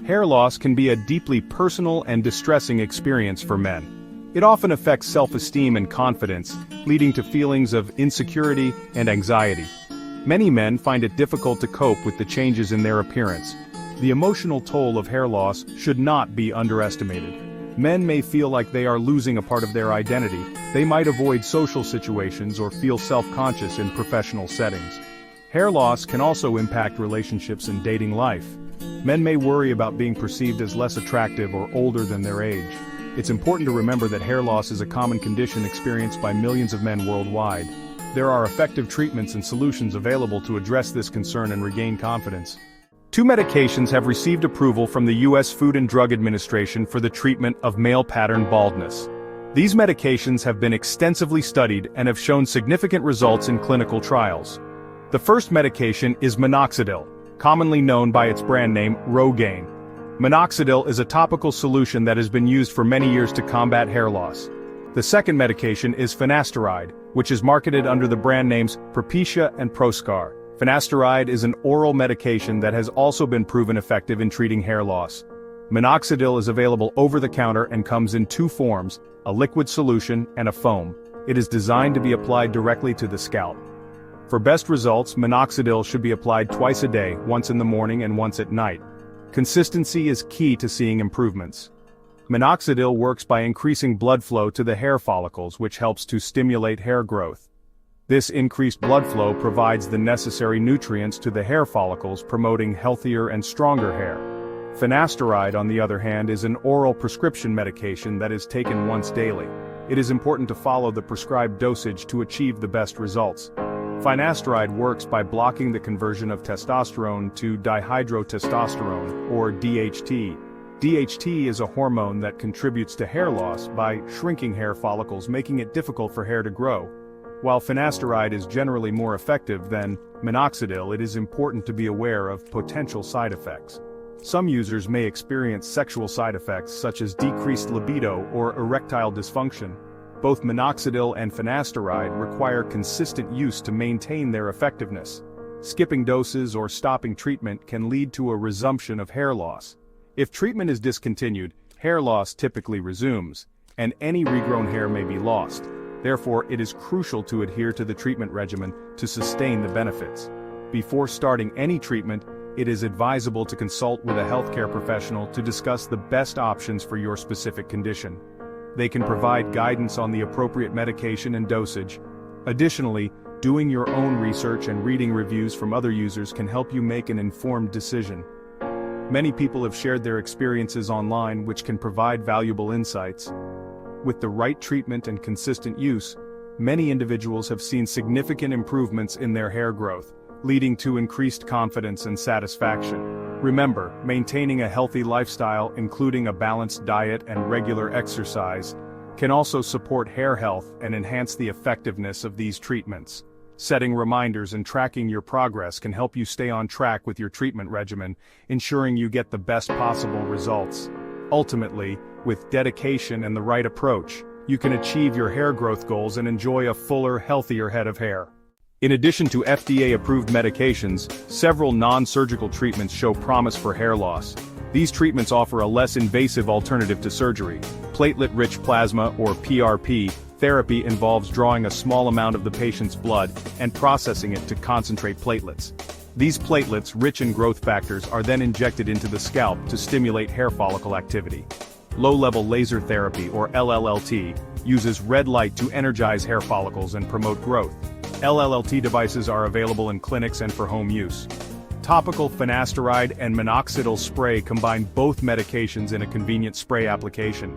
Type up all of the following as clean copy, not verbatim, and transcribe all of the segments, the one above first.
Hair loss can be a deeply personal and distressing experience for men. It often affects self-esteem and confidence, leading to feelings of insecurity and anxiety. Many men find it difficult to cope with the changes in their appearance. The emotional toll of hair loss should not be underestimated. Men may feel like they are losing a part of their identity. They might avoid social situations or feel self-conscious in professional settings. Hair loss can also impact relationships and dating life. Men may worry about being perceived as less attractive or older than their age. It's important to remember that hair loss is a common condition experienced by millions of men worldwide. There are effective treatments and solutions available to address this concern and regain confidence. 2 medications have received approval from the U.S. Food and Drug Administration for the treatment of male pattern baldness. These medications have been extensively studied and have shown significant results in clinical trials. The first medication is minoxidil, commonly known by its brand name Rogaine. Minoxidil is a topical solution that has been used for many years to combat hair loss. The second medication is finasteride, which is marketed under the brand names Propecia and Proscar. Finasteride is an oral medication that has also been proven effective in treating hair loss. Minoxidil is available over the counter and comes in 2 forms, a liquid solution and a foam. It is designed to be applied directly to the scalp. For best results, minoxidil should be applied twice a day, once in the morning and once at night. Consistency is key to seeing improvements. Minoxidil works by increasing blood flow to the hair follicles, which helps to stimulate hair growth. This increased blood flow provides the necessary nutrients to the hair follicles, promoting healthier and stronger hair. Finasteride, on the other hand, is an oral prescription medication that is taken once daily. It is important to follow the prescribed dosage to achieve the best results. Finasteride works by blocking the conversion of testosterone to dihydrotestosterone, or DHT. DHT is a hormone that contributes to hair loss by shrinking hair follicles, making it difficult for hair to grow. While finasteride is generally more effective than minoxidil, it is important to be aware of potential side effects. Some users may experience sexual side effects such as decreased libido or erectile dysfunction. Both minoxidil and finasteride require consistent use to maintain their effectiveness. Skipping doses or stopping treatment can lead to a resumption of hair loss. If treatment is discontinued, hair loss typically resumes, and any regrown hair may be lost. Therefore, it is crucial to adhere to the treatment regimen to sustain the benefits. Before starting any treatment, it is advisable to consult with a healthcare professional to discuss the best options for your specific condition. They can provide guidance on the appropriate medication and dosage. Additionally, doing your own research and reading reviews from other users can help you make an informed decision. Many people have shared their experiences online, which can provide valuable insights. With the right treatment and consistent use, many individuals have seen significant improvements in their hair growth, leading to increased confidence and satisfaction. Remember, maintaining a healthy lifestyle, including a balanced diet and regular exercise, can also support hair health and enhance the effectiveness of these treatments. Setting reminders and tracking your progress can help you stay on track with your treatment regimen, ensuring you get the best possible results. Ultimately, with dedication and the right approach, you can achieve your hair growth goals and enjoy a fuller, healthier head of hair. In addition to FDA-approved medications, several non-surgical treatments show promise for hair loss. These treatments offer a less invasive alternative to surgery. Platelet-rich plasma, or PRP, therapy involves drawing a small amount of the patient's blood and processing it to concentrate platelets. These platelets, rich in growth factors, are then injected into the scalp to stimulate hair follicle activity. Low-level laser therapy, or LLT, uses red light to energize hair follicles and promote growth. LLT devices are available in clinics and for home use. Topical finasteride and minoxidil spray combine both medications in a convenient spray application.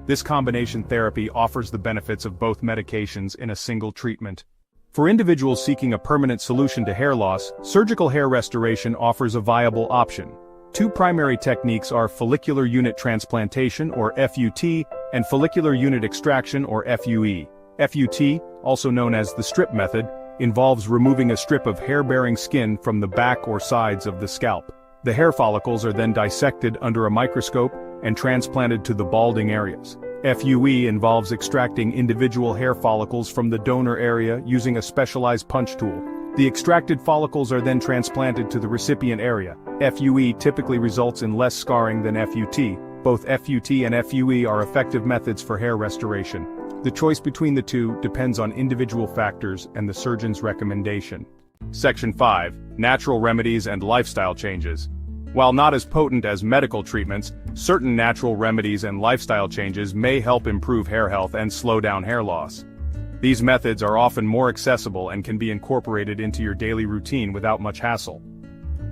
This combination therapy offers the benefits of both medications in a single treatment. For individuals seeking a permanent solution to hair loss, surgical hair restoration offers a viable option. 2 primary techniques are follicular unit transplantation, or FUT, and follicular unit extraction, or FUE. FUT, also known as the strip method, involves removing a strip of hair-bearing skin from the back or sides of the scalp. The hair follicles are then dissected under a microscope and transplanted to the balding areas. FUE involves extracting individual hair follicles from the donor area using a specialized punch tool. The extracted follicles are then transplanted to the recipient area. FUE typically results in less scarring than FUT. Both FUT and FUE are effective methods for hair restoration. The choice between the two depends on individual factors and the surgeon's recommendation. Section 5. Natural remedies and lifestyle changes. While not as potent as medical treatments, certain natural remedies and lifestyle changes may help improve hair health and slow down hair loss. These methods are often more accessible and can be incorporated into your daily routine without much hassle.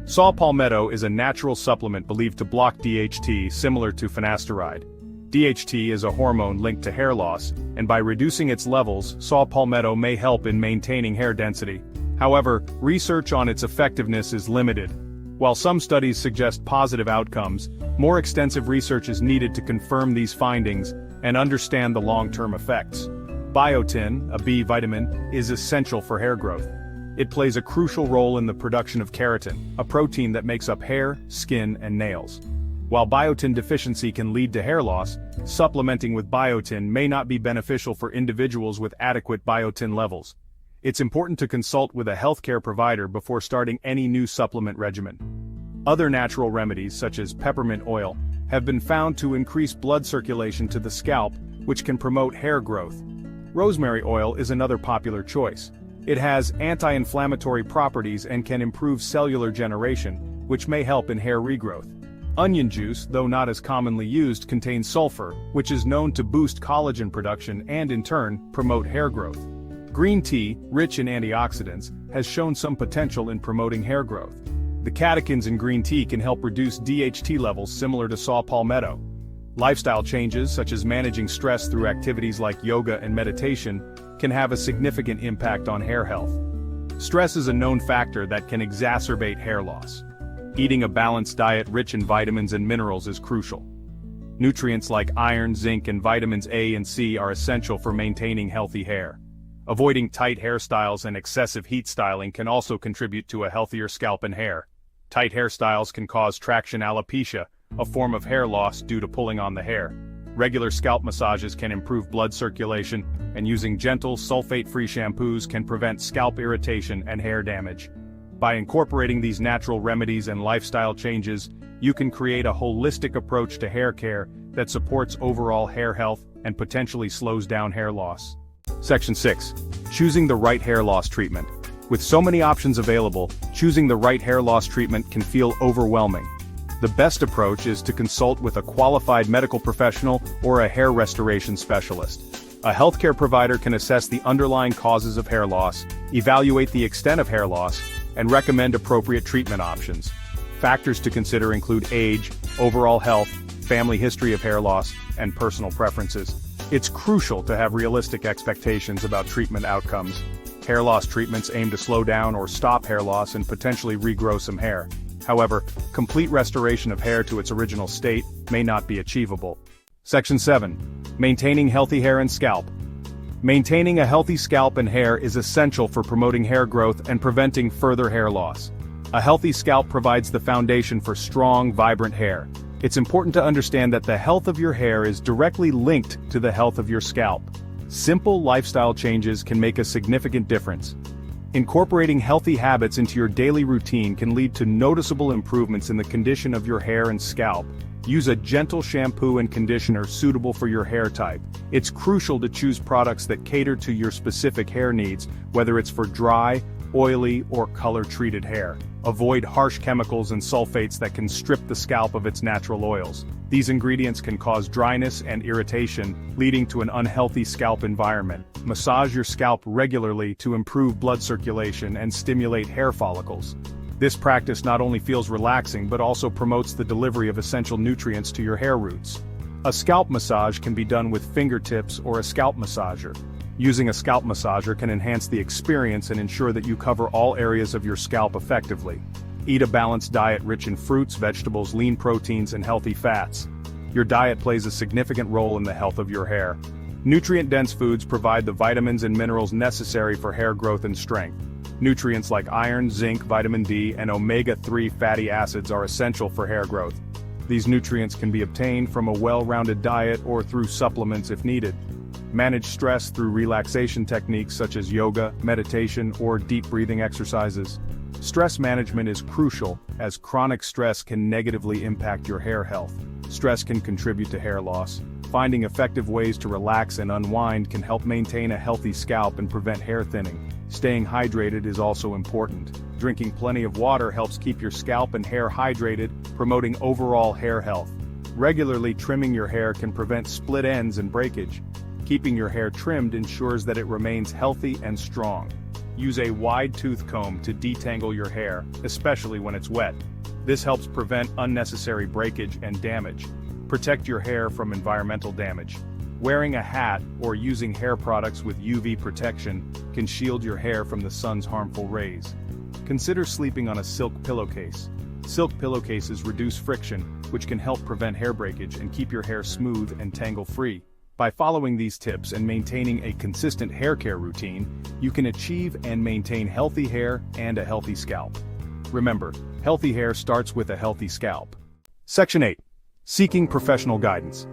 Saw palmetto is a natural supplement believed to block DHT, similar to finasteride. DHT is a hormone linked to hair loss, and by reducing its levels, saw palmetto may help in maintaining hair density. However, research on its effectiveness is limited. While some studies suggest positive outcomes, more extensive research is needed to confirm these findings and understand the long-term effects. Biotin, a B vitamin, is essential for hair growth. It plays a crucial role in the production of keratin, a protein that makes up hair, skin, and nails. While biotin deficiency can lead to hair loss, supplementing with biotin may not be beneficial for individuals with adequate biotin levels. It's important to consult with a healthcare provider before starting any new supplement regimen. Other natural remedies, such as peppermint oil, have been found to increase blood circulation to the scalp, which can promote hair growth. Rosemary oil is another popular choice. It has anti-inflammatory properties and can improve cellular generation, which may help in hair regrowth. Onion juice, though not as commonly used, contains sulfur, which is known to boost collagen production and in turn, promote hair growth. Green tea, rich in antioxidants, has shown some potential in promoting hair growth. The catechins in green tea can help reduce DHT levels similar to saw palmetto. Lifestyle changes, such as managing stress through activities like yoga and meditation, can have a significant impact on hair health. Stress is a known factor that can exacerbate hair loss. Eating a balanced diet rich in vitamins and minerals is crucial. Nutrients like iron, zinc, and vitamins A and C are essential for maintaining healthy hair. Avoiding tight hairstyles and excessive heat styling can also contribute to a healthier scalp and hair. Tight hairstyles can cause traction alopecia, a form of hair loss due to pulling on the hair. Regular scalp massages can improve blood circulation, and using gentle, sulfate-free shampoos can prevent scalp irritation and hair damage. By incorporating these natural remedies and lifestyle changes, you can create a holistic approach to hair care that supports overall hair health and potentially slows down hair loss. Section 6. Choosing the right hair loss treatment. With so many options available, choosing the right hair loss treatment can feel overwhelming. The best approach is to consult with a qualified medical professional or a hair restoration specialist. A healthcare provider can assess the underlying causes of hair loss, evaluate the extent of hair loss, and recommend appropriate treatment options. Factors to consider include age, overall health, family history of hair loss, and personal preferences. It's crucial to have realistic expectations about treatment outcomes. Hair loss treatments aim to slow down or stop hair loss and potentially regrow some hair. However, complete restoration of hair to its original state may not be achievable. Section 7. Maintaining healthy hair and scalp. Maintaining a healthy scalp and hair is essential for promoting hair growth and preventing further hair loss. A healthy scalp provides the foundation for strong, vibrant hair. It's important to understand that the health of your hair is directly linked to the health of your scalp. Simple lifestyle changes can make a significant difference. Incorporating healthy habits into your daily routine can lead to noticeable improvements in the condition of your hair and scalp. Use a gentle shampoo and conditioner suitable for your hair type. It's crucial to choose products that cater to your specific hair needs, whether it's for dry, oily, or color-treated hair. Avoid harsh chemicals and sulfates that can strip the scalp of its natural oils. These ingredients can cause dryness and irritation, leading to an unhealthy scalp environment. Massage your scalp regularly to improve blood circulation and stimulate hair follicles. This practice not only feels relaxing but also promotes the delivery of essential nutrients to your hair roots. A scalp massage can be done with fingertips or a scalp massager. Using a scalp massager can enhance the experience and ensure that you cover all areas of your scalp effectively. Eat a balanced diet rich in fruits, vegetables, lean proteins, and healthy fats. Your diet plays a significant role in the health of your hair. Nutrient-dense foods provide the vitamins and minerals necessary for hair growth and strength. Nutrients like iron, zinc, vitamin D, and omega-3 fatty acids are essential for hair growth. These nutrients can be obtained from a well-rounded diet or through supplements if needed. Manage stress through relaxation techniques such as yoga, meditation, or deep breathing exercises. Stress management is crucial, as chronic stress can negatively impact your hair health. Stress can contribute to hair loss. Finding effective ways to relax and unwind can help maintain a healthy scalp and prevent hair thinning. Staying hydrated is also important. Drinking plenty of water helps keep your scalp and hair hydrated, promoting overall hair health. Regularly trimming your hair can prevent split ends and breakage. Keeping your hair trimmed ensures that it remains healthy and strong. Use a wide tooth comb to detangle your hair, especially when it's wet. This helps prevent unnecessary breakage and damage. Protect your hair from environmental damage. Wearing a hat or using hair products with UV protection can shield your hair from the sun's harmful rays. Consider sleeping on a silk pillowcase. Silk pillowcases reduce friction, which can help prevent hair breakage and keep your hair smooth and tangle-free. By following these tips and maintaining a consistent hair care routine, you can achieve and maintain healthy hair and a healthy scalp. Remember, healthy hair starts with a healthy scalp. Section 8. Seeking professional guidance.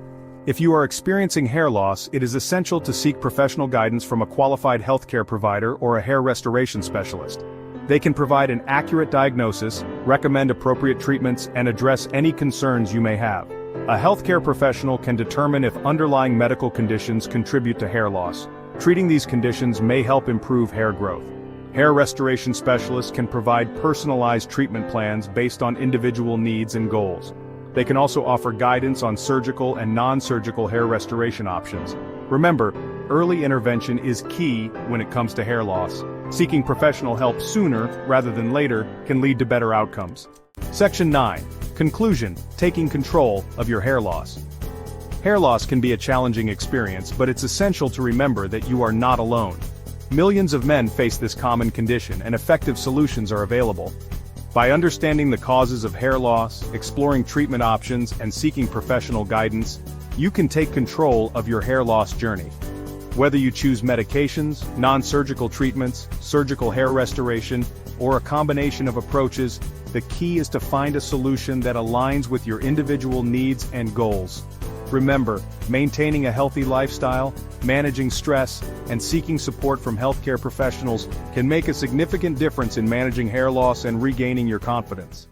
If you are experiencing hair loss, it is essential to seek professional guidance from a qualified healthcare provider or a hair restoration specialist. They can provide an accurate diagnosis, recommend appropriate treatments, and address any concerns you may have. A healthcare professional can determine if underlying medical conditions contribute to hair loss. Treating these conditions may help improve hair growth. Hair restoration specialists can provide personalized treatment plans based on individual needs and goals. They can also offer guidance on surgical and non-surgical hair restoration options. Remember, early intervention is key when it comes to hair loss. Seeking professional help sooner rather than later can lead to better outcomes. Section 9. Conclusion: taking control of your hair loss. Hair loss can be a challenging experience, but it's essential to remember that you are not alone. Millions of men face this common condition, and effective solutions are available. By understanding the causes of hair loss, exploring treatment options, and seeking professional guidance, you can take control of your hair loss journey. Whether you choose medications, non-surgical treatments, surgical hair restoration, or a combination of approaches, the key is to find a solution that aligns with your individual needs and goals. Remember, maintaining a healthy lifestyle, managing stress, and seeking support from healthcare professionals can make a significant difference in managing hair loss and regaining your confidence.